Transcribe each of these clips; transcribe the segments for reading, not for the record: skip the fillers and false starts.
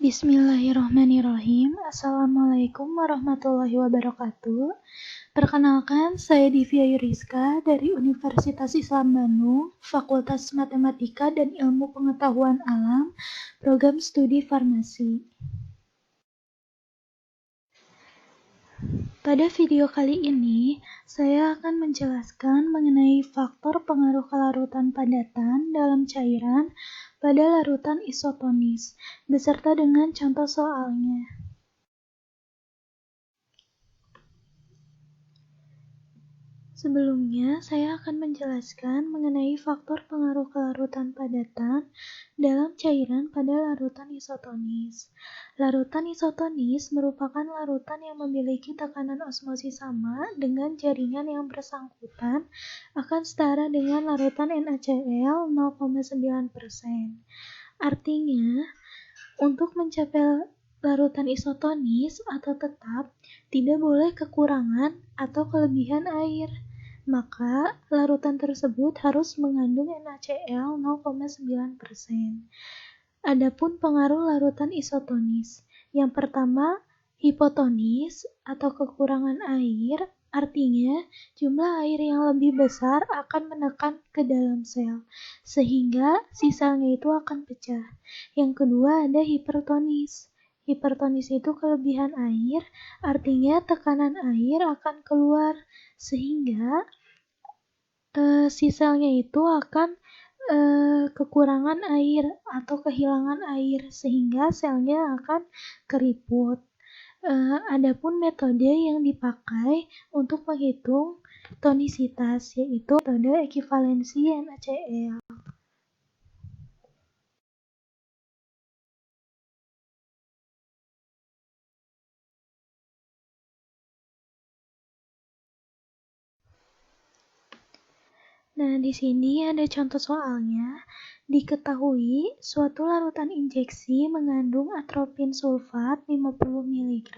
Bismillahirrahmanirrahim. Assalamualaikum warahmatullahi wabarakatuh. Perkenalkan, saya Divya Yuriska dari Universitas Islam Bandung, Fakultas Matematika dan Ilmu Pengetahuan Alam, Program Studi Farmasi. Pada video kali ini, saya akan menjelaskan mengenai faktor pengaruh kelarutan padatan dalam cairan pada larutan isotonis, beserta dengan contoh soalnya. Sebelumnya, saya akan menjelaskan mengenai faktor pengaruh kelarutan padatan dalam cairan pada larutan isotonis. Larutan isotonis merupakan larutan yang memiliki tekanan osmosis sama dengan jaringan yang bersangkutan akan setara dengan larutan NaCl 0,9%. Artinya, untuk mencapai larutan isotonis atau tetap, tidak boleh kekurangan atau kelebihan air. Maka, larutan tersebut harus mengandung NaCl 0,9%. Adapun pengaruh larutan isotonis. Yang pertama, hipotonis atau kekurangan air, artinya jumlah air yang lebih besar akan menekan ke dalam sel, sehingga si selnya itu akan pecah. Yang kedua ada hipertonis. Hipertonis itu kelebihan air, artinya tekanan air akan keluar, sehingga si selnya itu akan kekurangan air atau kehilangan air, sehingga selnya akan keriput. Adapun metode yang dipakai untuk menghitung tonisitas, yaitu metode ekivalensi NaCl. Nah, di sini ada contoh soalnya. Diketahui suatu larutan injeksi mengandung atropin sulfat 50 mg,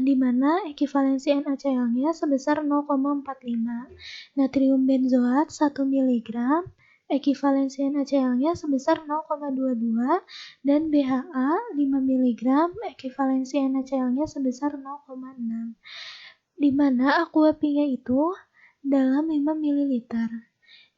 di mana ekivalensi NaCl-nya sebesar 0,45. Natrium benzoat 1 mg, ekivalensi NaCl-nya sebesar 0,22, dan BHA 5 mg, ekivalensi NaCl-nya sebesar 0,6. Di mana aquapinya itu dalam 5 ml.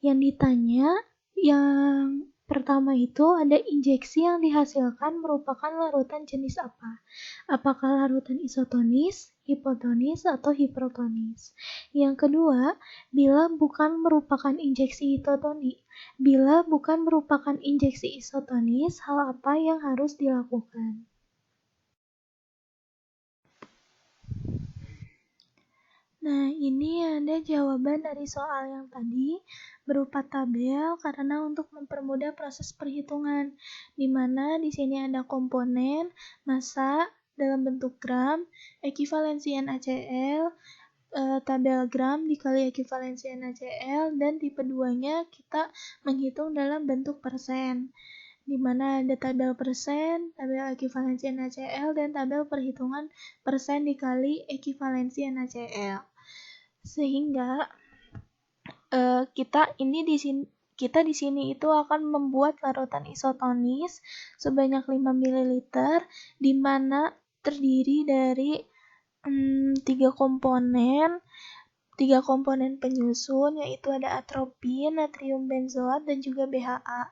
Yang ditanya, yang pertama itu ada injeksi yang dihasilkan merupakan larutan jenis apa? Apakah larutan isotonis, hipotonis, atau hipertonis? Yang kedua, bila bukan merupakan injeksi isotonis, hal apa yang harus dilakukan? Nah, ini ada jawaban dari soal yang tadi berupa tabel karena untuk mempermudah proses perhitungan, di mana di sini ada komponen, massa dalam bentuk gram, ekivalensi NaCl, tabel gram dikali ekivalensi NaCl, dan tipe 2-nya kita menghitung dalam bentuk persen, di mana ada tabel persen, tabel ekivalensi NaCl, dan tabel perhitungan persen dikali ekivalensi NaCl. Sehingga kita di sini itu akan membuat larutan isotonis sebanyak 5 ml, di mana terdiri dari 3 komponen penyusun, yaitu ada atropin, natrium benzoat, dan juga BHA,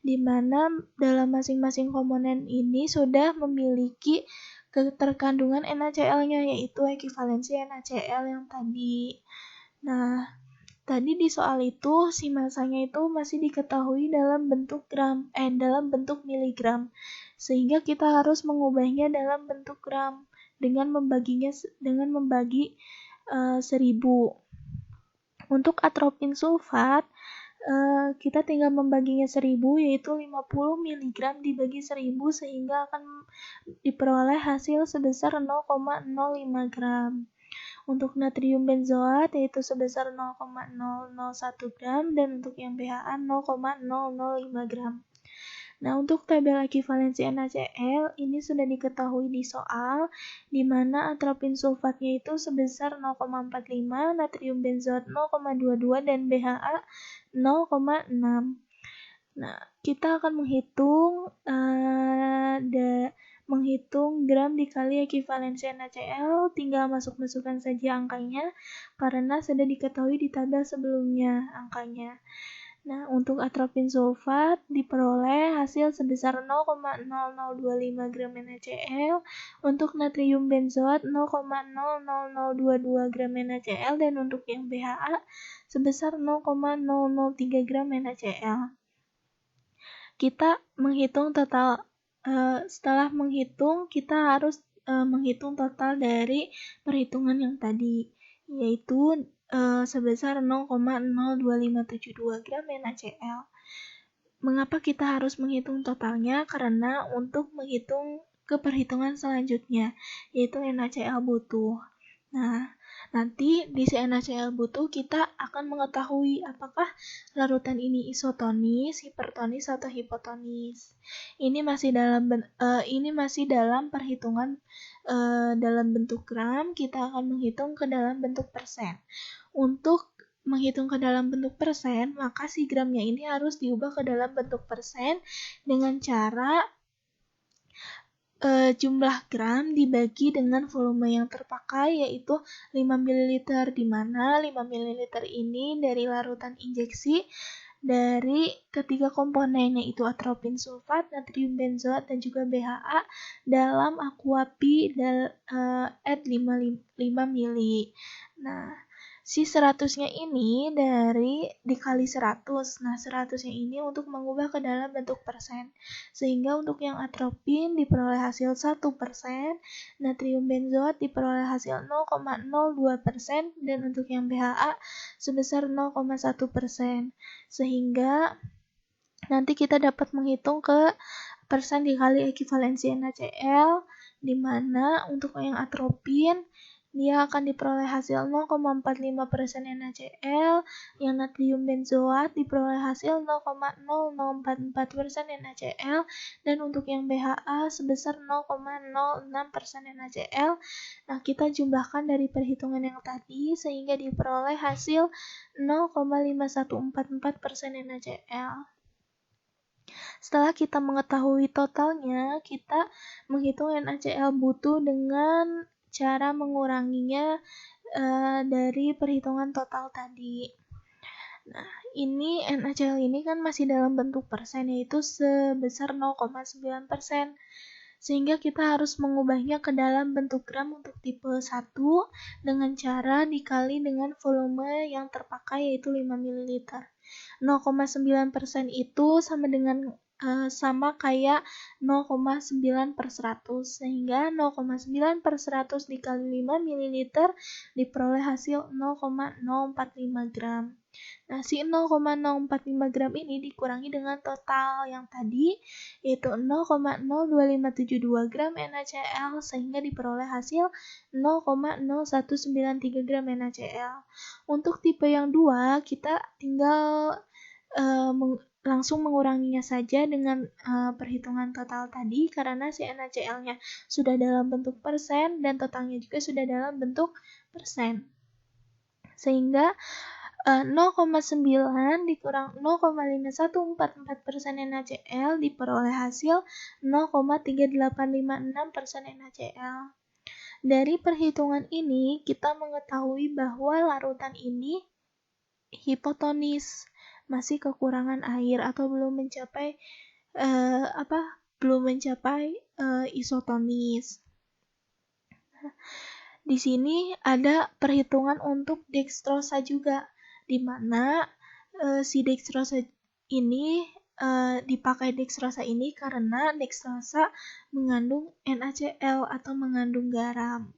di mana dalam masing-masing komponen ini sudah memiliki keterkandungan NaCl-nya, yaitu ekivalensi NaCl yang tadi. Nah, tadi di soal itu si masanya itu masih diketahui dalam bentuk miligram, sehingga kita harus mengubahnya dalam bentuk gram dengan membagi 1000. Untuk atropin sulfat, kita tinggal membaginya 1000, yaitu 50 mg dibagi 1000, sehingga akan diperoleh hasil sebesar 0,05 gram. Untuk natrium benzoat yaitu sebesar 0,001 gram, dan untuk yang BHA 0,005 gram. Nah, untuk tabel ekivalensi NaCl ini sudah diketahui di soal, di mana atropin sulfatnya itu sebesar 0,45, natrium benzoat 0,22, dan BHA 0,6. Nah, kita akan menghitung menghitung gram dikali ekivalensi NaCl, tinggal masukkan saja angkanya karena sudah diketahui di tabel sebelumnya angkanya. Nah, untuk atropin sulfat diperoleh hasil sebesar 0,0025 gram NaCl, untuk natrium benzoat 0,00022 gram NaCl, dan untuk yang BHA sebesar 0,003 gram NaCl. Kita menghitung total, setelah menghitung kita harus menghitung total dari perhitungan yang tadi, yaitu sebesar 0,02572 gram NaCl. Mengapa kita harus menghitung totalnya? Karena untuk menghitung ke perhitungan selanjutnya, yaitu NaCl butuh. Nah, nanti di NaCl butuh kita akan mengetahui apakah larutan ini isotonis, hipertonis, atau hipotonis. Ini masih dalam perhitungan dalam bentuk gram, kita akan menghitung ke dalam bentuk persen. Untuk menghitung ke dalam bentuk persen, maka si gramnya ini harus diubah ke dalam bentuk persen dengan cara jumlah gram dibagi dengan volume yang terpakai, yaitu 5 ml, di mana 5 ml ini dari larutan injeksi dari ketiga komponen, yaitu atropin sulfat, natrium benzoat, dan juga BHA dalam aquapi at 5 ml. Nah, si 100-nya ini dikali 100. Nah, 100-nya ini untuk mengubah ke dalam bentuk persen. Sehingga untuk yang atropin diperoleh hasil 1%, natrium benzoat diperoleh hasil 0,02%, dan untuk yang BHA sebesar 0,1%. Sehingga nanti kita dapat menghitung ke persen dikali ekivalensi NaCl, di mana untuk yang atropin dia akan diperoleh hasil 0,45% NaCl, yang natrium benzoat diperoleh hasil 0,0044% NaCl, dan untuk yang BHA sebesar 0,06% NaCl. Nah, kita jumlahkan dari perhitungan yang tadi sehingga diperoleh hasil 0,5144% NaCl. Setelah kita mengetahui totalnya, kita menghitung NaCl butuh dengan cara menguranginya dari perhitungan total tadi. Nah, ini NaCl ini kan masih dalam bentuk persen, yaitu sebesar 0,9%. Sehingga kita harus mengubahnya ke dalam bentuk gram untuk tipe 1 dengan cara dikali dengan volume yang terpakai, yaitu 5 ml. 0,9% itu sama kayak 0,9/100, sehingga 0,9/100 dikali 5 ml diperoleh hasil 0,045 gram. Nah, si 0,045 gram ini dikurangi dengan total yang tadi, yaitu 0,02572 gram NaCl, sehingga diperoleh hasil 0,0193 gram NaCl. Untuk tipe yang 2, kita tinggal langsung menguranginya saja dengan perhitungan total tadi, karena si NaCl-nya sudah dalam bentuk persen dan totalnya juga sudah dalam bentuk persen. Sehingga 0,9 dikurang 0,5144% NaCl diperoleh hasil 0,3856% NaCl. Dari perhitungan ini kita mengetahui bahwa larutan ini hipotonis, masih kekurangan air atau belum mencapai isotonis. Di sini ada perhitungan untuk dextrosa juga, di mana si dextrosa ini dipakai dextrosa ini karena dextrosa mengandung NaCl atau mengandung garam.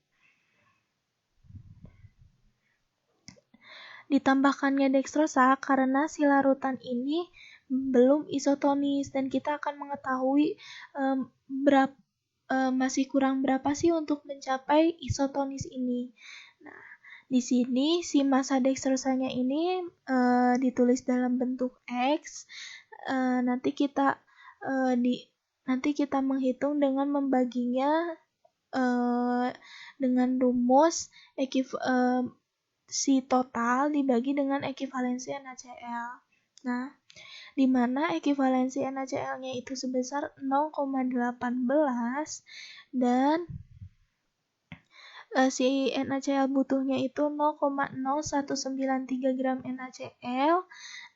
Ditambahkannya dextrosa karena si larutan ini belum isotonis, dan kita akan mengetahui masih kurang berapa sih untuk mencapai isotonis ini. Nah, di sini si massa dextrosanya ini ditulis dalam bentuk X. Nanti kita menghitung dengan membaginya dengan rumus si total dibagi dengan ekivalensi NaCl. Nah, di mana ekivalensi NaCl-nya itu sebesar 0,18 dan si NaCl butuhnya itu 0,0193 gram NaCl.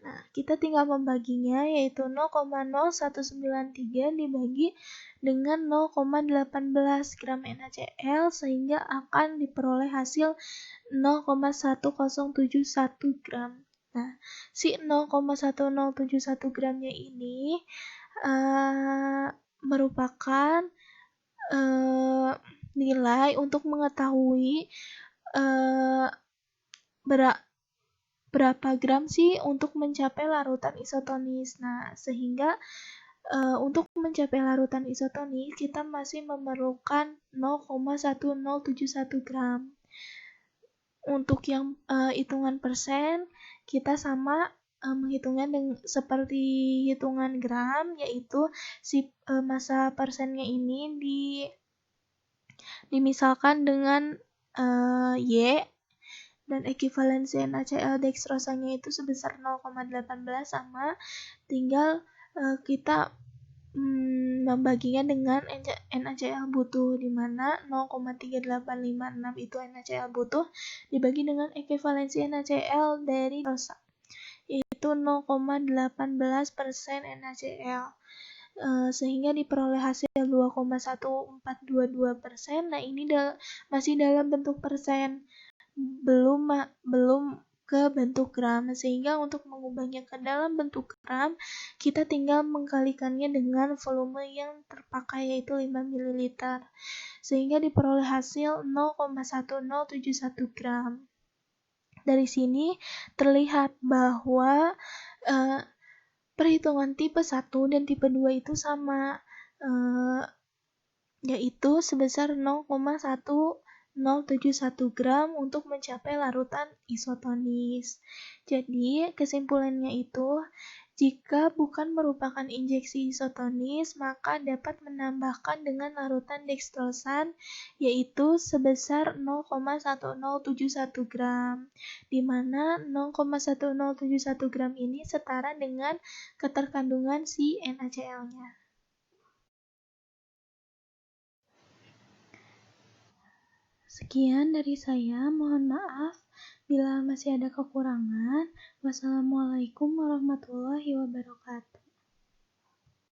Nah, kita tinggal membaginya, yaitu 0,0193 dibagi dengan 0,18 gram NaCl, sehingga akan diperoleh hasil 0,1071 gram. Nah, si 0,1071 gramnya ini merupakan nilai untuk mengetahui berapa gram sih untuk mencapai larutan isotonis. Nah, sehingga untuk mencapai larutan isotonis kita masih memerlukan 0,1071 gram. Untuk yang hitungan persen, kita sama menghitungnya seperti hitungan gram, yaitu si massa persennya ini dimisalkan dengan Y, dan ekivalensi NaCl dextrosanya itu sebesar 0,18, sama tinggal kita membaginya dengan NaCl butuh, di mana 0,3856 itu NaCl butuh dibagi dengan ekivalensi NaCl dari dextrosa, yaitu 0,18% NaCl. Sehingga diperoleh hasil 2,1422%. Nah, ini masih dalam bentuk persen, belum ke bentuk gram, sehingga untuk mengubahnya ke dalam bentuk gram kita tinggal mengkalikannya dengan volume yang terpakai, yaitu 5 ml, sehingga diperoleh hasil 0,1071 gram. Dari sini terlihat bahwa perhitungan tipe 1 dan tipe 2 itu sama, yaitu sebesar 0,1071 gram untuk mencapai larutan isotonis. Jadi, kesimpulannya itu, jika bukan merupakan injeksi isotonis, maka dapat menambahkan dengan larutan dextrosan, yaitu sebesar 0,1071 gram, di mana 0,1071 gram ini setara dengan keterkandungan si NaCl-nya. Sekian dari saya, mohon maaf bila masih ada kekurangan. Wassalamualaikum warahmatullahi wabarakatuh.